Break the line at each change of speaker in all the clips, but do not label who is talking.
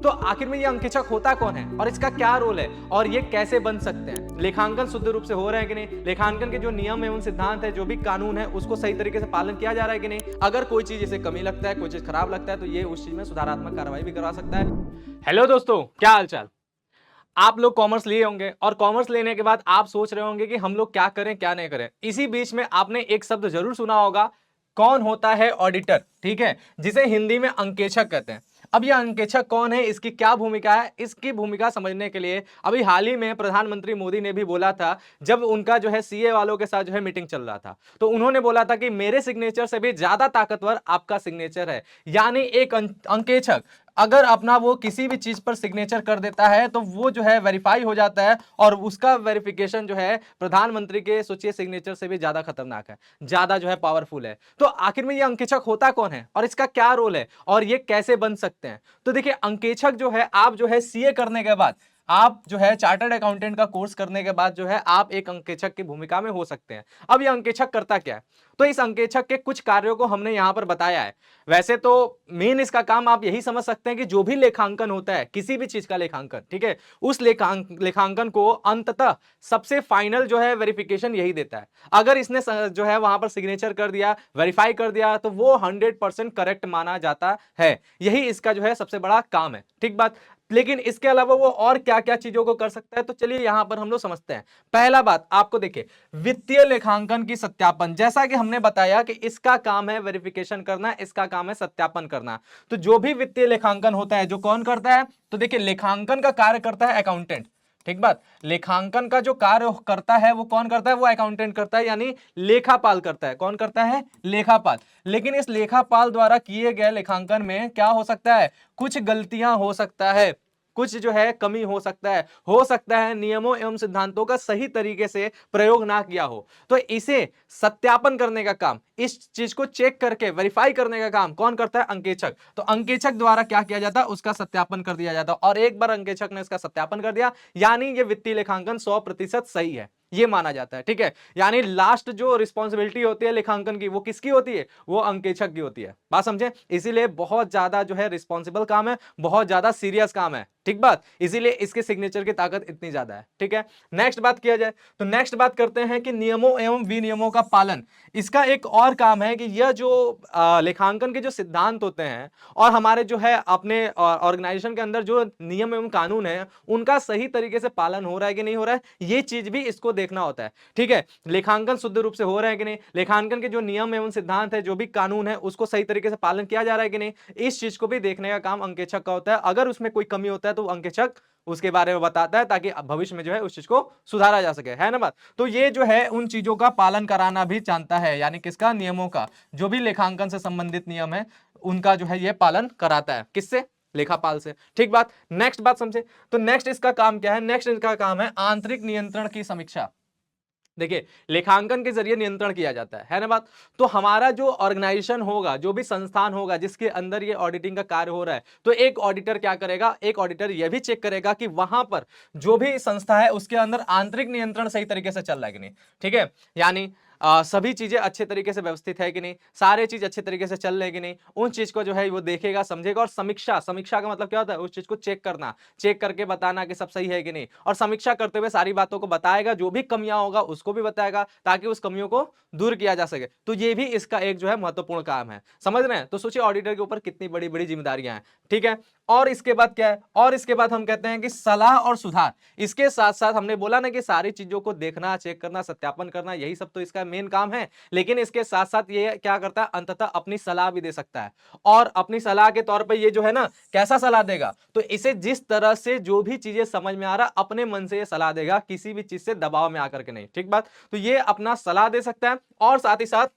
तो आखिर में ये अंकेक्षक होता कौन है और इसका क्या रोल है और ये कैसे बन सकते हैं? लेखांकन शुद्ध रूप से हो रहे हैं कि नहीं? लेखांकन के जो नियम एवं सिद्धांत है, जो भी कानून है, उसको सही तरीके से पालन किया जा रहा है कि नहीं? अगर कोई चीज इसे कमी लगता है, कोई चीज खराब लगता है, तो ये उस चीज में सुधारात्मक कार्रवाई भी करवा सकता है। हेलो दोस्तों, क्या हालचाल? आप लोग कॉमर्स लिए होंगे और कॉमर्स लेने के बाद आप सोच रहे होंगे कि हम लोग क्या करें क्या नहीं करें। इसी बीच में आपने एक शब्द जरूर सुना होगा, कौन होता है ऑडिटर, ठीक है, जिसे हिंदी में अंकेक्षक कहते हैं। अब यह अंकेक्षक कौन है, इसकी क्या भूमिका है, इसकी भूमिका समझने के लिए अभी हाल ही में प्रधानमंत्री मोदी ने भी बोला था, जब उनका जो है सीए वालों के साथ जो है मीटिंग चल रहा था, तो उन्होंने बोला था कि मेरे सिग्नेचर से भी ज्यादा ताकतवर आपका सिग्नेचर है। यानी एक अंकेक्षक अगर अपना वो किसी भी चीज पर सिग्नेचर कर देता है तो वो जो है वेरीफाई हो जाता है और उसका वेरिफिकेशन जो है प्रधानमंत्री के सोचिए सिग्नेचर से भी ज्यादा खतरनाक है, ज्यादा जो है पावरफुल है। तो आखिर में ये अंकेक्षक होता कौन है और इसका क्या रोल है और ये कैसे बन सकते हैं? तो देखिए, अंकेक्षक जो है, आप जो है सीए करने के बाद, आप जो है चार्टर्ड अकाउंटेंट का कोर्स करने के बाद जो है आप एक अंकेक्षक की भूमिका में हो सकते हैं। अब ये अंकेक्षक करता क्या है? तो इस अंकेक्षक के कुछ कार्यों को हमने यहां पर बताया है। वैसे तो मेन इसका काम आप यही समझ सकते हैं कि जो भी लेखांकन होता है, किसी भी चीज का लेखांकन, ठीक है, उस लेखांकन को अंततः सबसे फाइनल जो है वेरिफिकेशन यही देता है। अगर इसने जो है वहां पर सिग्नेचर कर दिया, वेरीफाई कर दिया, तो वो 100% करेक्ट माना जाता है। यही इसका जो है सबसे बड़ा काम है, ठीक बात। लेकिन इसके अलावा वो और क्या क्या चीजों को कर सकता है, तो चलिए यहां पर हम लोग समझते हैं। पहला बात आपको देखिए, वित्तीय लेखांकन की सत्यापन, जैसा कि हमने बताया कि इसका काम है वेरिफिकेशन करना, इसका काम है सत्यापन करना। तो जो भी वित्तीय लेखांकन होता है, जो कौन करता है? तो देखिए, लेखांकन का कार्य करता है अकाउंटेंट, ठीक बात। लेखांकन का जो कार्य करता है वो कौन करता है? वो अकाउंटेंट करता है, यानी लेखापाल करता है। कौन करता है? लेखापाल। लेकिन इस लेखापाल द्वारा किए गए लेखांकन में क्या हो सकता है? कुछ गलतियां हो सकता है, कुछ जो है कमी हो सकता है नियमों एवं सिद्धांतों का सही तरीके से प्रयोग ना किया हो। तो इसे सत्यापन करने का काम, इस चीज को चेक करके वेरीफाई करने का काम कौन करता है? अंकेक्षक। तो अंकेक्षक द्वारा क्या किया जाता है? उसका सत्यापन कर दिया जाता है। और एक बार अंकेक्षक ने इसका सत्यापन कर दिया, यानी ये वित्तीय लेखांकन 100% सही है, ये माना जाता है, ठीक है। यानी लास्ट जो रिस्पॉन्सिबिलिटी होती है लेखांकन की, वो किसकी होती है? वो अंकेक्षक की होती है। बात समझे? इसीलिए बहुत ज्यादा जो है रिस्पॉन्सिबल काम है, बहुत ज्यादा सीरियस काम है, ठीक बात। इसीलिए इसके सिग्नेचर की ताकत इतनी ज्यादा है, ठीक है। नेक्स्ट बात किया जाए तो नेक्स्ट बात करते हैं कि नियमों एवं विनियमों का पालन। इसका एक और काम है कि यह जो लेखांकन के जो सिद्धांत होते हैं और हमारे जो है अपने ऑर्गेनाइजेशन के अंदर जो नियम एवं कानून है, उनका सही तरीके से पालन हो रहा है कि नहीं हो रहा है, ये चीज भी इसको देखना होता है, ठीक है। लेखांकन शुद्ध रूप से हो रहे हैं कि नहीं, लेखांकन के जो नियम एवं सिद्धांत है, जो भी कानून है, उसको सही तरीके से पालन किया जा रहा है कि नहीं, इस चीज को भी देखने का काम अंकेक्षक का होता है। अगर उसमें कोई कमी होता है तो अंकेक्षक उसके बारे में बताता है, ताकि भविष्य में जो है उस चीज को सुधारा जा सके, है ना बात। तो ये जो है उन चीजों का पालन कराना भी जानता है, यानी किसका? नियमों का। जो भी लेखांकन से संबंधित नियम है उनका जो है ये पालन कराता है। किससे? लेखापाल से, ठीक बात। नेक्स्ट बात समझे, तो नेक्स्ट इसका काम क्या है? नेक्स्ट इसका काम है आंतरिक नियंत्रण की समीक्षा। देखिए, लेखांकन के जरिए नियंत्रण किया जाता है ना बात। तो हमारा जो ऑर्गेनाइजेशन होगा, जो भी संस्थान होगा जिसके अंदर ये ऑडिटिंग का कार्य हो रहा है, तो एक ऑडिटर क्या करेगा? एक ऑडिटर यह भी चेक करेगा कि वहां पर जो भी संस्था है उसके अंदर आंतरिक नियंत्रण सही तरीके से चल रहा है कि नहीं, ठीक है। यानी सभी चीजें अच्छे तरीके से व्यवस्थित है कि नहीं, सारे चीज अच्छे तरीके से चल रहे कि नहीं, उन चीज को जो है वो देखेगा, समझेगा। और समीक्षा, समीक्षा का मतलब क्या होता है? उस चीज को चेक करना, चेक करके बताना कि सब सही है कि नहीं, और समीक्षा करते हुए सारी बातों को बताएगा, जो भी कमियां होगा उसको भी बताएगा, ताकि उस कमियों को दूर किया जा सके। तो ये भी इसका एक जो है महत्वपूर्ण काम है, समझ रहे हैं। तो सोचिए ऑडिटर के ऊपर कितनी बड़ी बड़ी जिम्मेदारियां हैं, ठीक है। और इसके बाद क्या है? और इसके बाद हम कहते हैं कि सलाह और सुधार। इसके साथ साथ हमने बोला ना कि सारी चीजों को देखना, चेक करना, सत्यापन करना, यही सब तो इसका मेन काम है। लेकिन इसके साथ साथ ये क्या करता है? अंततः अपनी सलाह भी दे सकता है। और अपनी सलाह के तौर पे ये जो है ना, कैसा सलाह देगा? तो इसे जिस तरह से जो भी चीजें समझ में आ रहा, अपने मन से ये सलाह देगा, किसी भी चीज से दबाव में आकर के नहीं, ठीक बात। तो ये अपना सलाह दे सकता है और साथ ही साथ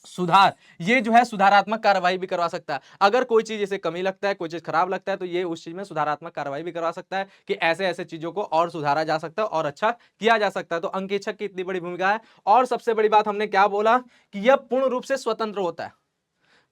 सुधार, ये जो है सुधारात्मक कार्रवाई भी करवा सकता है। अगर कोई चीज इसे कमी लगता है, कोई चीज खराब लगता है, तो ये उस चीज में सुधारात्मक कार्रवाई भी करवा सकता है कि ऐसे ऐसे चीजों को और सुधारा जा सकता है और अच्छा किया जा सकता है। तो अंकेक्षक की इतनी बड़ी भूमिका है। और सबसे बड़ी बात हमने क्या बोला कि यह पूर्ण रूप से स्वतंत्र होता है,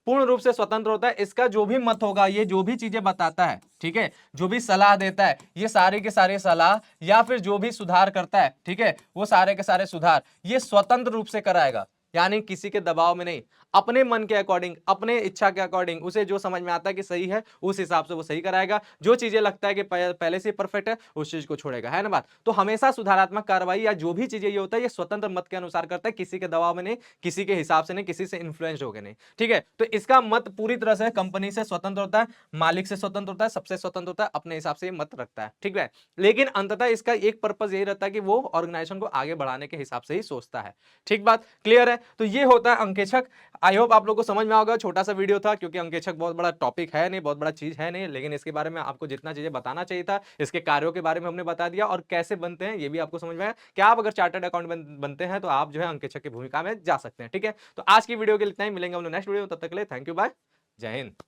पूर्ण रूप से स्वतंत्र होता है। इसका जो भी मत होगा, ये जो भी चीजें बताता है, ठीक है, जो भी सलाह देता है, ये सारे के सारे सलाह या फिर जो भी सुधार करता है, ठीक है, वो सारे के सारे सुधार ये स्वतंत्र रूप से कराएगा। यानी किसी के दबाव में नहीं, अपने मन के अकॉर्डिंग, अपने इच्छा के अकॉर्डिंग, उसे जो समझ में आता है कि सही है उस हिसाब से वो सही कराएगा। जो चीजें लगता है कि पहले से परफेक्ट है उस चीज को छोड़ेगा, है ना बात। तो हमेशा सुधारात्मक कार्रवाई या जो भी चीजें ये होता है ये स्वतंत्र मत के अनुसार करता है, किसी के दबाव में नहीं, किसी के हिसाब से नहीं, किसी से इन्फ्लुएंस होकर नहीं। ठीक है, तो इसका मत पूरी तरह से कंपनी से स्वतंत्र होता है, मालिक से स्वतंत्र होता है, सबसे स्वतंत्र होता है, अपने हिसाब से मत रखता है। ठीक है, लेकिन अंततः इसका एक पर्पज यही रहता है कि वो ऑर्गेनाइजेशन को आगे बढ़ाने के हिसाब से ही सोचता है। ठीक बात क्लियर है। तो ये होता है अंकेक्षक। आई होप आप लोग को समझ में होगा, छोटा सा वीडियो था क्योंकि अंकेक्षक बहुत बड़ा टॉपिक है नहीं, बहुत बड़ा चीज है नहीं, लेकिन इसके बारे में आपको जितना चीजें बताना चाहिए था, इसके कार्यों के बारे में हमने बता दिया और कैसे बनते हैं ये भी आपको समझ में आया कि आप अगर चार्टर्ड अकाउंट बनते हैं तो आप जो है अंकेक्षक की भूमिका में जा सकते हैं। ठीक है, तो आज की वीडियो के लिए इतना ही, मिलेंगे हम लोग नेक्स्ट वीडियो, तब तक के लिए थैंक यू, बाय, जय हिंद।